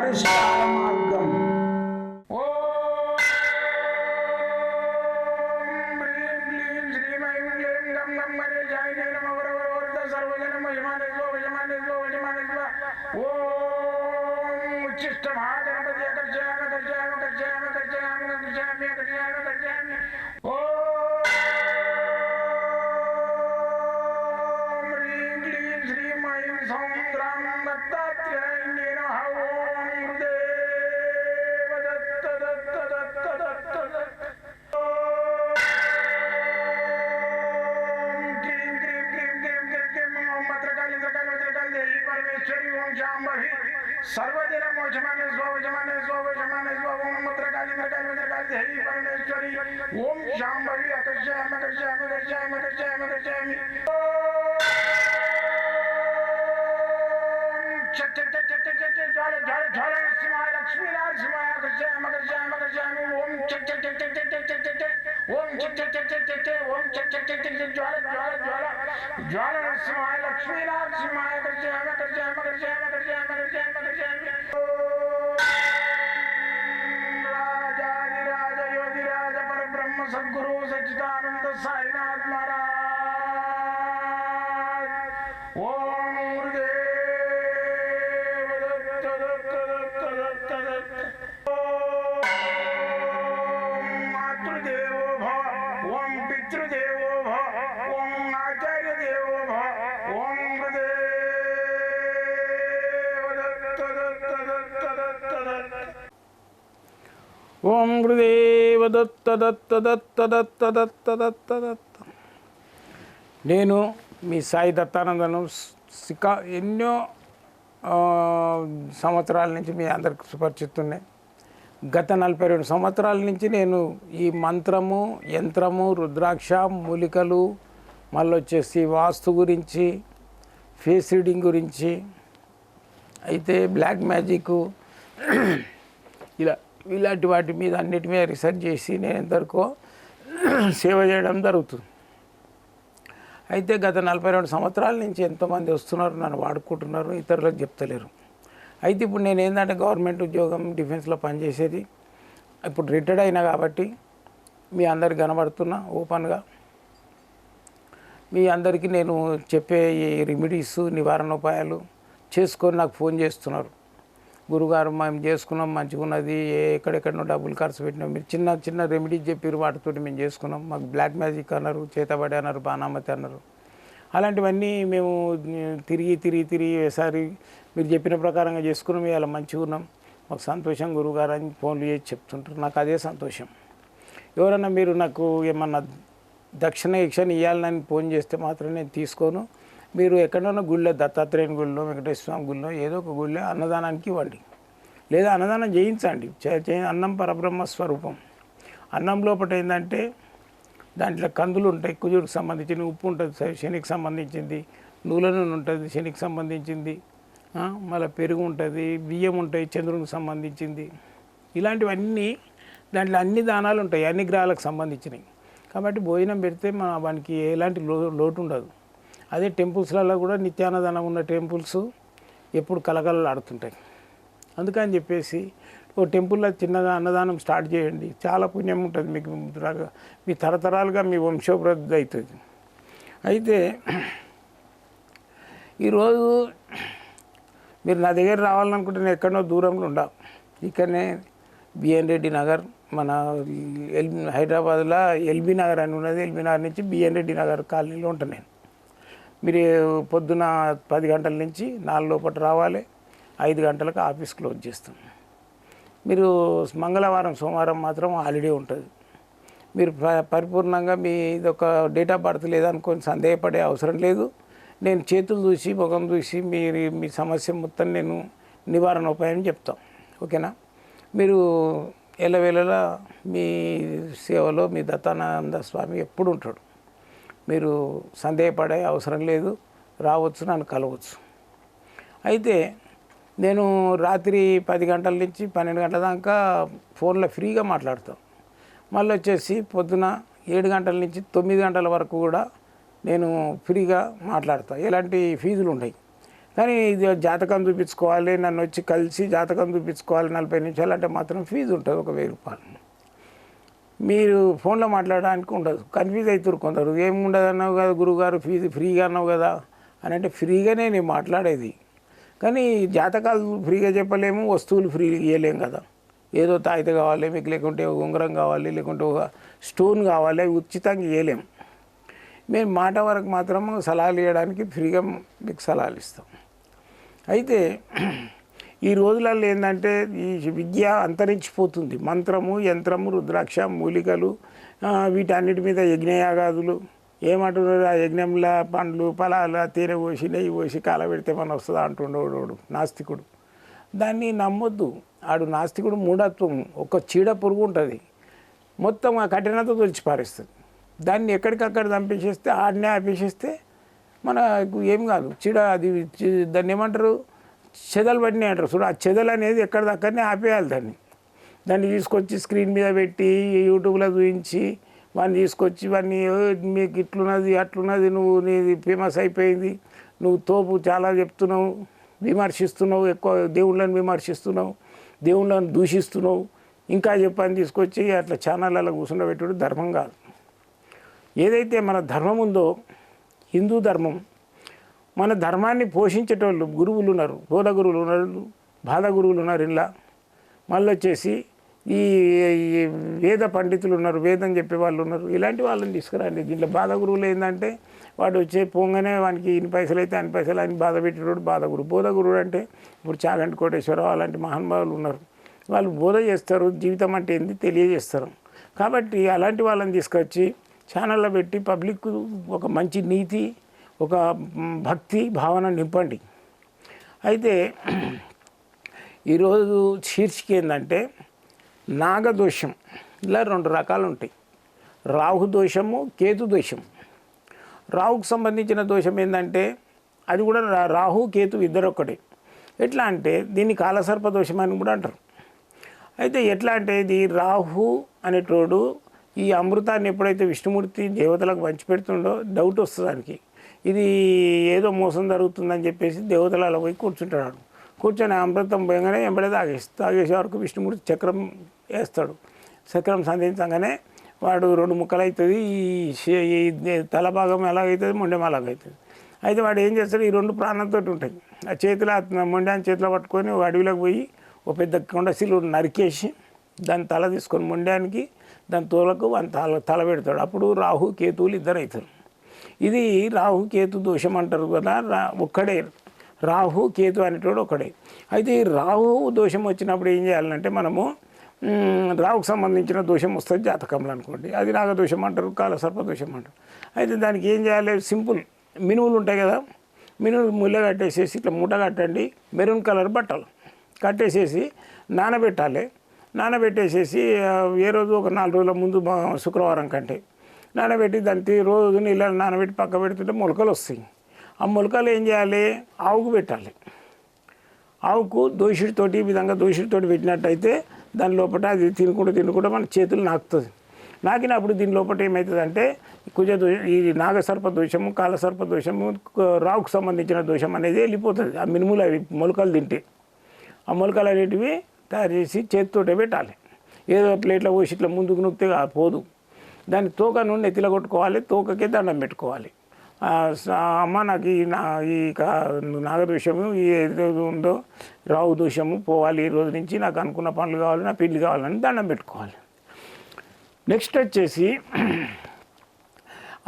పరిష్కార మార్గం. सर्वदिन मोचमाने स्वजमाने स्वजमाने स्वम मत्रकाली मत्रकाली मत्रकाली देवी परमेश्वरी ओम शांभवी अकर्षयामि अकर्षयामि अकर्षयामि अकर्षयामि अकर्षयामि चट चट चट चट चट ज्वाल ज्वाल ज्वाल नरसिंहाय लक्ष्मी नरसिंहाय अकर्षयामि अकर्षयामि अकर्षयामि ओम चट चट चट चट चट चट चट ओम चट चट चट चट चट ओम चट चट चट चट ज्वाल ज्वाल ज्वाल ज्वाल नरसिंहाय लक्ष्मी नरसिंहाय अकर्षयामि अकर्षयामि अकर्षयामि अकर्षयामि अकर्षयामि अकर्षयामि राजाधिराज योगिराज परब्रह्म सद्गुरु सच्चिदानंद साईनाथ महाराज ओम गुरुदेव दत्त दत्त दत्त दत्त दत्त ओम मातृदेवो भव ओम पितृदेवो भव ओम आचार्य देवो भव ओम गुरुदेव दत्त दत्त दत्त दत्त दत्त ఓం గురుదేవ దత్త దత్త దత్త దత్త దత్త దత్త దత్త. నేను మీ సాయి దత్తానందను ఎన్నో సంవత్సరాల నుంచి మీ అందరికి సుపరిచితున్నాయి. గత 42 సంవత్సరాల నుంచి నేను ఈ మంత్రము యంత్రము రుద్రాక్ష మూలికలు మళ్ళీ వచ్చేసి వాస్తు గురించి ఫేస్ రీడింగ్ గురించి అయితే బ్లాక్ మ్యాజిక్ ఇలాంటి వాటి మీద అన్నిటి మీద రీసెర్చ్ చేసి నేను ఎంతవరకు సేవ చేయడం జరుగుతుంది. అయితే గత 42 సంవత్సరాల నుంచి ఎంతోమంది వస్తున్నారు, నన్ను వాడుకుంటున్నారు, ఇతరులకు చెప్తలేరు. అయితే ఇప్పుడు నేను ఏంటంటే గవర్నమెంట్ ఉద్యోగం డిఫెన్స్లో పనిచేసేది, ఇప్పుడు రిటైర్డ్ అయినా కాబట్టి మీ అందరికి కనబడుతున్నా ఓపెన్గా. మీ అందరికీ నేను చెప్పే ఈ రెమెడీస్ నివారణోపాయాలు చేసుకొని నాకు ఫోన్ చేస్తున్నారు. గురుగారు మేము చేసుకున్నాం, మంచిగా ఉన్నది, ఎక్కడెక్కడనో డబ్బులు ఖర్చు పెట్టినాం, మీరు చిన్న చిన్న రెమెడీస్ చెప్పారు, వాటితోటి మేము చేసుకున్నాం, మాకు బ్లాక్ మ్యాజిక్ అన్నారు, చేతబడి అన్నారు, బాణామతి అన్నారు. అలాంటివన్నీ మేము తిరిగి ఒకసారి మీరు చెప్పిన ప్రకారంగా చేసుకున్నాం, ఇలా మంచిగా ఉన్నాం, మాకు సంతోషం గురుగారు అని ఫోన్లు చేసి చెప్తుంటారు. నాకు అదే సంతోషం. ఎవరన్నా మీరు నాకు ఏమన్నా దక్షిణ ఇవ్వాలని ఫోన్ చేస్తే మాత్రం నేను తీసుకోను. మీరు ఎక్కడన్నా గుళ్ళో దత్తాత్రేయుని గుళ్ళో వెంకటేశ్వర స్వామి గుళ్ళో ఏదో ఒక గుళ్ళో అన్నదానానికి ఇవ్వండి, లేదా అన్నదానం చేయించండి. అన్నం పరబ్రహ్మ స్వరూపం. అన్నం లోపల ఏంటంటే దాంట్లో కందులు ఉంటాయి, కుజుడికి సంబంధించిన, ఉప్పు ఉంటుంది శనికి సంబంధించింది, నూనె నూనె ఉంటుంది శనికి సంబంధించింది, మళ్ళీ పెరుగు ఉంటుంది, బియ్యం ఉంటాయి చంద్రునికి సంబంధించింది. ఇలాంటివన్నీ దాంట్లో అన్ని దానాలు ఉంటాయి, అన్ని గ్రహాలకు సంబంధించినవి. కాబట్టి భోజనం పెడితే మనకి ఎలాంటి లోటు ఉండదు. అదే టెంపుల్స్లలో కూడా నిత్యాన్నదానం ఉన్న టెంపుల్స్ ఎప్పుడు కలకలలాడుతుంటాయి. అందుకని చెప్పేసి ఓ టెంపుల్లో చిన్నగా అన్నదానం స్టార్ట్ చేయండి, చాలా పుణ్యం ఉంటుంది మీకు, మీ తరతరాలుగా మీ వంశోభివృద్ధి అవుతుంది. అయితే ఈరోజు మీరు నా దగ్గర రావాలనుకుంటే నేను ఎక్కడో దూరంలో ఉండవు, ఇక్కడనే బిఎన్ రెడ్డి నగర్, మన హైదరాబాద్లో ఎల్బీ నగర్ అని ఉన్నది, ఎల్బీ నగర్ నుంచి బిఎన్ రెడ్డి నగర్ కాలనీలో ఉంటాను నేను. మీరు పొద్దున 10 గంటల నుంచి 4 లోపల రావాలి, 5 గంటలకు ఆఫీస్ క్లోజ్ చేస్తాం. మీరు మంగళవారం సోమవారం మాత్రం హాలిడే ఉంటుంది. మీరు పరిపూర్ణంగా మీ ఇదొక డేట్ ఆఫ్ బర్త్ లేదనుకొని సందేహపడే అవసరం లేదు. నేను చేతులు చూసి ముఖం చూసి మీ సమస్య మొత్తం నేను నివారణ ఉపాయం చెప్తాం. ఓకేనా? మీరు ఎల్లవేళలా మీ సేవలో మీ దత్తానంద స్వామి ఎప్పుడు ఉంటాడు. మీరు సందేహపడే అవసరం లేదు, రావచ్చు, నన్ను కలవచ్చు. అయితే నేను రాత్రి 10 గంటల నుంచి 12 గంటల దాకా ఫోన్లో ఫ్రీగా మాట్లాడతాను. మళ్ళీ వచ్చేసి పొద్దున 7 గంటల నుంచి 9 గంటల వరకు కూడా నేను ఫ్రీగా మాట్లాడతాను. ఎలాంటి ఫీజులు ఉన్నాయి. కానీ ఇది జాతకం చూపించుకోవాలి, నన్ను వచ్చి కలిసి జాతకం చూపించుకోవాలి 40 నిమిషాలు అంటే మాత్రం ఫీజు ఉంటుంది ఒక 1000 రూపాయలు. మీరు ఫోన్లో మాట్లాడడానికి ఉండదు. కన్ఫ్యూజ్ అవుతారు కొందరు, ఏముండదు అన్నావు కదా గురువుగారు, ఫీజు ఫ్రీగా అన్నావు కదా అని. అంటే ఫ్రీగానే నేను మాట్లాడేది, కానీ జాతకాలు ఫ్రీగా చెప్పలేము, వస్తువులు ఫ్రీ ఇవ్వలేము కదా. ఏదో తాయిత కావాలి మీకు, లేకుంటే ఒక ఉంగరం కావాలి, లేకుంటే ఒక స్టోన్ కావాలి, అవి ఉచితంగా ఇవ్వలేము. మేము మాట వరకు మాత్రం సలహాలు ఇవ్వడానికి ఫ్రీగా మీకు సలహాలు ఇస్తాం. అయితే ఈ రోజులలో ఏంటంటే ఈ విద్య అంతరించిపోతుంది. మంత్రము, యంత్రము, రుద్రాక్ష, మూలికలు, వీటన్నిటి మీద యజ్ఞయాగాదులు ఏమంటున్నారు. ఆ యజ్ఞంలో పండ్లు ఫలాలు తేనె పోసి నెయ్యి పోసి కాలబెడితే మన వస్తుందా అంటుండేవాడు నాస్తికుడు. దాన్ని నమ్మొద్దు. ఆడు నాస్తికుడు మూఢత్వం. ఒక చీడ పురుగు ఉంటుంది, మొత్తం ఆ కఠినత తొలిచి పారేస్తుంది. దాన్ని ఎక్కడికక్కడ చంపేసేస్తే, ఆడనే ఆపేసేస్తే మనకు ఏం కాదు. చీడ అది దాన్ని ఏమంటారు, చెదలు పడినాయి అంటారు చూడు. ఆ చెదలు అనేది ఎక్కడిదక్కడనే ఆపేయాలి. దాన్ని తీసుకొచ్చి స్క్రీన్ మీద పెట్టి యూట్యూబ్లో చూపించి వాడిని తీసుకొచ్చి వాడిని మీకు ఇట్లున్నది అట్లున్నది, నువ్వు నీది ఫేమస్ అయిపోయింది, నువ్వు తోపు చాలా చెప్తున్నావు, విమర్శిస్తున్నావు, ఎక్కువ దేవుళ్ళని విమర్శిస్తున్నావు, దేవుళ్ళని దూషిస్తున్నావు, ఇంకా చెప్పని తీసుకొచ్చి అట్లా ఛానళ్ళలో కూర్చుండబెట్టుడు ధర్మం కాదు. ఏదైతే మన ధర్మం ఉందో, హిందూ ధర్మం, మన ధర్మాన్ని పోషించేటోళ్ళు గురువులు ఉన్నారు, బోధ గురువులు ఉన్నారు, బాధ గురువులు ఉన్నారు. ఇలా మళ్ళీ వచ్చేసి ఈ వేద పండితులు ఉన్నారు, వేదం చెప్పే వాళ్ళు ఉన్నారు. ఇలాంటి వాళ్ళని తీసుకురండి. దీంట్లో బాధ గురువులు ఏంటంటే వాడు వచ్చే పోగానే వానికి ఇన్ని పైసలు అయితే అన్ని పైసలు అని బాధ పెట్టేటోడు బాధ గురువు. బోధ గురువు అంటే ఇప్పుడు చాగంటి కోటేశ్వరరావు అలాంటి మహానుభావులు ఉన్నారు. వాళ్ళు బోధ చేస్తారు, జీవితం అంటే ఏంది తెలియజేస్తారు. కాబట్టి అలాంటి వాళ్ళని తీసుకొచ్చి ఛానల్లో పెట్టి పబ్లిక్ ఒక మంచి నీతి, ఒక భక్తి భావన నింపండి. అయితే ఈరోజు శీర్షిక ఏంటంటే నాగదోషం. ఇలా 2 రకాలు ఉంటాయి, రాహు దోషము, కేతు దోషం. రాహుకు సంబంధించిన దోషం ఏంటంటే అది కూడా రాహు కేతు ఇద్దరు ఒక్కటే. ఎట్లా అంటే దీన్ని కాలసర్ప దోషం అని కూడా అంటారు. అయితే ఎట్లా అంటే ఇది రాహు అనేటోడు ఈ అమృతాన్ని ఎప్పుడైతే విష్ణుమూర్తి దేవతలకు పంచిపెడుతుండో డౌట్ వస్తుంది దానికి. ఇది ఏదో మోసం జరుగుతుందని చెప్పేసి దేవతలలో పోయి కూర్చుంటాడు. కూర్చొని అమృతం పోయగానే ఎంబడే తాగేసే వరకు విష్ణుమూర్తి చక్రం వేస్తాడు. చక్రం సంధించగానే వాడు 2 ముక్కలు అవుతుంది. ఈ తల భాగం ఎలాగవుతుంది, మొండెం అలాగవుతుంది. అయితే వాడు ఏం చేస్తాడు, ఈ 2 ప్రాణంతో ఉంటాయి. ఆ చేతిలో మొండాన్ని చేతిలో పట్టుకొని అడవిలోకి పోయి ఒక పెద్ద కొండశిలు నరికేసి దాని తల తీసుకొని మొండానికి దాని తోలకు తల పెడతాడు. అప్పుడు రాహు కేతువులు ఇద్దరు అవుతారు. ఇది రాహు కేతు దోషం అంటారు కదా. ఒక్కడే రాహు కేతు అనేటోడు ఒకడే. అయితే ఈ రాహు దోషం వచ్చినప్పుడు ఏం చేయాలంటే మనము రాహుకు సంబంధించిన దోషం వస్తుంది జాతకంలో అనుకోండి, అది నాగదోషం అంటారు, కాలసర్పదోషం అంటారు. అయితే దానికి ఏం చేయాలి, సింపుల్. మినుములు ఉంటాయి కదా, మినుములు ముళ్ళ కట్టేసేసి ఇట్లా మూట కట్టండి, మెరూన్ కలర్ బట్టలు కట్టేసేసి నానబెట్టాలి. నానబెట్టేసేసి ఏ రోజు ఒక 4 రోజుల ముందు శుక్రవారం కంటే నానబెట్టి దానికి రోజు నీళ్ళని నానబెట్టి పక్క పెడుతుంటే మొలకలు వస్తాయి. ఆ మొలకలు ఏం చేయాలి, ఆవుకు పెట్టాలి. ఆవుకు దోషుడితోటి ఈ విధంగా దోషుడితోటి పెట్టినట్టయితే దాని లోపల అది తినుకుంటూ మన చేతులు నాకుతుంది. నాకినప్పుడు దీని లోపల ఏమవుతుందంటే ఈ నాగసర్ప దోషము, కాలసర్ప దోషము, రావుకు సంబంధించిన దోషం అనేది వెళ్ళిపోతుంది. ఆ మినుములు అవి మొలకలు తింటే ఆ మొలకలు అనేటివి తయారు చేసి చేతితోటే పెట్టాలి. ఏదో ప్లేట్లో పోసి ఇట్లా ముందుకు నొక్కితే పోదు. దాన్ని తోక నుండి ఎత్తిలో కొట్టుకోవాలి, తోకకే దండం పెట్టుకోవాలి. అమ్మ నాకు ఈ నాగదోషము ఏదో ఉందో రావు దోషము పోవాలి, ఈ రోజు నుంచి నాకు అనుకున్న పనులు కావాలి, నా పెళ్లి కావాలని దండం పెట్టుకోవాలి. నెక్స్ట్ వచ్చేసి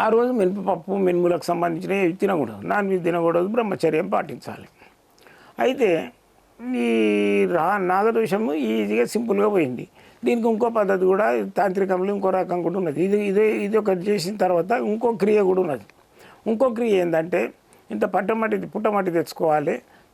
ఆ రోజు మినపప్పు మినుములకు సంబంధించినవి తినకూడదు, నాన్ వెజ్ తినకూడదు, బ్రహ్మచర్యం పాటించాలి. అయితే ఈ నాగదోషము ఈజీగా సింపుల్గా పోయింది. దీనికి ఇంకో పద్ధతి కూడా తాంత్రికంలో ఇంకో రకం కూడా ఉన్నది. ఇది ఒకటి చేసిన తర్వాత ఇంకో క్రియ కూడా ఉన్నది. ఇంకో క్రియ ఏంటంటే ఇంత పుట్టమట్టి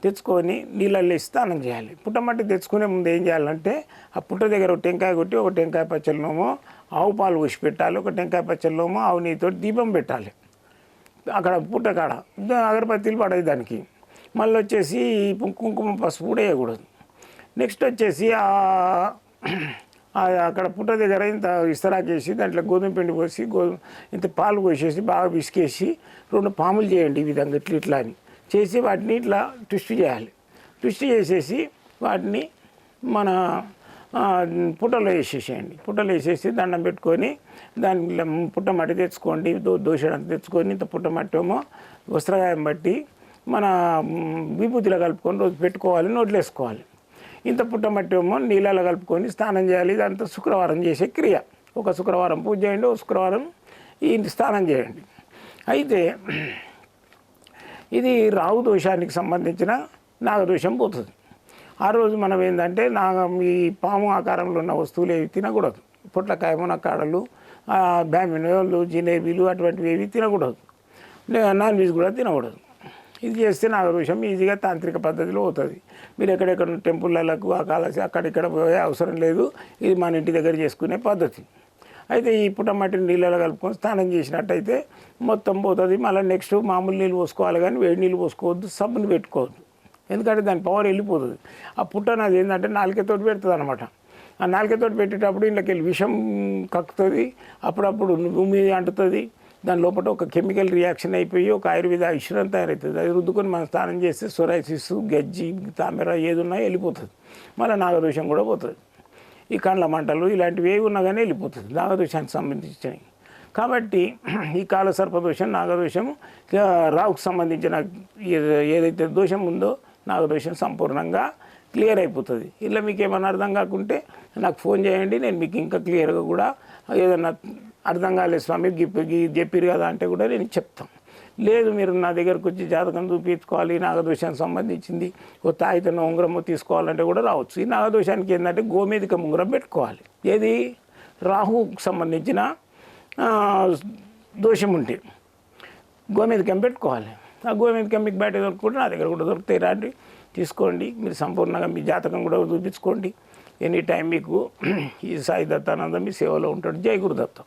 తెచ్చుకొని నీళ్ళల్లో స్నానం చేయాలి. పుట్టమట్టి తెచ్చుకునే ముందు ఏం చేయాలంటే ఆ పుట్ట దగ్గర ఒక టెంకాయ కొట్టి ఒక టెంకాయ పచ్చళ్ళలోమో ఆవు పాలు పోసి పెట్టాలి, ఒక టెంకాయ పచ్చళ్ళలోమో ఆవు నీతో దీపం పెట్టాలి. అక్కడ పుట్టకాడ అగరబత్తీలు పడేది దానికి. మళ్ళీ వచ్చేసి కుంకుమ పసుపు కూడా వేయకూడదు. నెక్స్ట్ వచ్చేసి అక్కడ పుట్ట దగ్గర ఇంత ఇస్తరాకేసి దాంట్లో గోధుమ పిండి పోసి ఇంత పాలు పోసేసి బాగా విసికేసి 2 పాములు చేయండి ఈ విధంగా ఇట్లా అని చేసి వాటిని ఇట్లా ట్విస్ట్ చేయాలి. ట్విస్ట్ చేసేసి వాటిని మన పుట్టలో వేసేసేయండి. పుట్టలో వేసేసి దండం పెట్టుకొని దాని పుట్టమట్టి తెచ్చుకోండి, దోషడంతా తెచ్చుకొని ఇంత పుట్టమట్టేమో వస్త్రగాయం బట్టి మన విభూతిలో కలుపుకొని రోజు పెట్టుకోవాలి, నోట్లో వేసుకోవాలి. ఇంత పుట్టమట్టేమో నీళ్ళలో కలుపుకొని స్నానం చేయాలి. ఇదంతా శుక్రవారం చేసే క్రియ. ఒక శుక్రవారం పూజ చేయండి, ఒక శుక్రవారం ఈ స్నానం చేయండి. అయితే ఇది రాహు దోషానికి సంబంధించిన నాగదోషం పోతుంది. ఆ రోజు మనం ఏంటంటే ఈ పాము ఆకారంలో ఉన్న వస్తువులు ఏవి తినకూడదు. పొట్లకాయ, మునక్కాడలు, బ్యామినోళ్ళు, జిలేబీలు అటువంటివి ఏవి తినకూడదు. నాన్ వెజ్ కూడా తినకూడదు. ఇది చేస్తే నాగదోషం ఈజీగా తాంత్రిక పద్ధతిలో అవుతుంది. మీరు ఎక్కడెక్కడ టెంపుల్లకు అక్కడిక్కడ పోయే అవసరం లేదు. ఇది మన ఇంటి దగ్గర చేసుకునే పద్ధతి. అయితే ఈ పుట్టమట్టిని నీళ్ళలో కలుపుకొని స్నానం చేసినట్టయితే మొత్తం పోతుంది. మళ్ళీ నెక్స్ట్ మామూలు నీళ్ళు పోసుకోవాలి, కానీ వేడి నీళ్ళు పోసుకోవద్దు, సబ్బుని పెట్టుకోవద్దు. ఎందుకంటే దాని పవర్ వెళ్ళిపోతుంది. ఆ పుట్టనది ఏంటంటే నాలుకతోటి పెడుతుంది అనమాట. ఆ నాలుకతోటి పెట్టేటప్పుడు ఇంట్లోకి వెళ్ళి విషం కక్కుతుంది, అప్పుడప్పుడు భూమి అంటుతుంది. దాని లోపల ఒక కెమికల్ రియాక్షన్ అయిపోయి ఒక ఆయుర్వేద ఐశ్వర్యం తయారవుతుంది. అది రుద్దుకొని మనం స్నానం చేస్తే సొరైసిస్, గజ్జి, తామెర ఏదున్నా వెళ్ళిపోతుంది. మళ్ళీ నాగదోషం కూడా పోతుంది. ఈ కండ్ల మంటలు ఇలాంటివి ఏవి ఉన్నా కానీ వెళ్ళిపోతుంది నాగదోషానికి సంబంధించినవి. కాబట్టి ఈ కాలసర్పదోషం, నాగదోషం, రావుకు సంబంధించిన ఏదైతే దోషం ఉందో నాగదోషం సంపూర్ణంగా క్లియర్ అయిపోతుంది. ఇలా మీకు ఏమైనా అర్థం కాకుంటే నాకు ఫోన్ చేయండి. నేను మీకు ఇంకా క్లియర్గా కూడా ఏదన్నా అర్థం కాలేదు స్వామి చెప్పారు కదా అంటే కూడా నేను చెప్తాను. లేదు మీరు నా దగ్గరకు వచ్చి జాతకం చూపించుకోవాలి, నాగదోషానికి సంబంధించింది ఓ తాయితన ఉంగరము తీసుకోవాలంటే కూడా రావచ్చు. ఈ నాగదోషానికి ఏంటంటే గోమేధికం ఉంగరం పెట్టుకోవాలి. ఏది రాహుకు సంబంధించిన దోషం ఉంటే గోమేధికం పెట్టుకోవాలి. ఆ గోమేధికం మీకు బయట దొరుకుతుంటే నా దగ్గర కూడా దొరుకుతాయి, రండి తీసుకోండి. మీరు సంపూర్ణంగా మీ జాతకం కూడా చూపించుకోండి. ఎనీ టైం మీకు ఈ సాయి దత్తానంద మీ సేవలో ఉంటాడు. జై గురుదత్తం.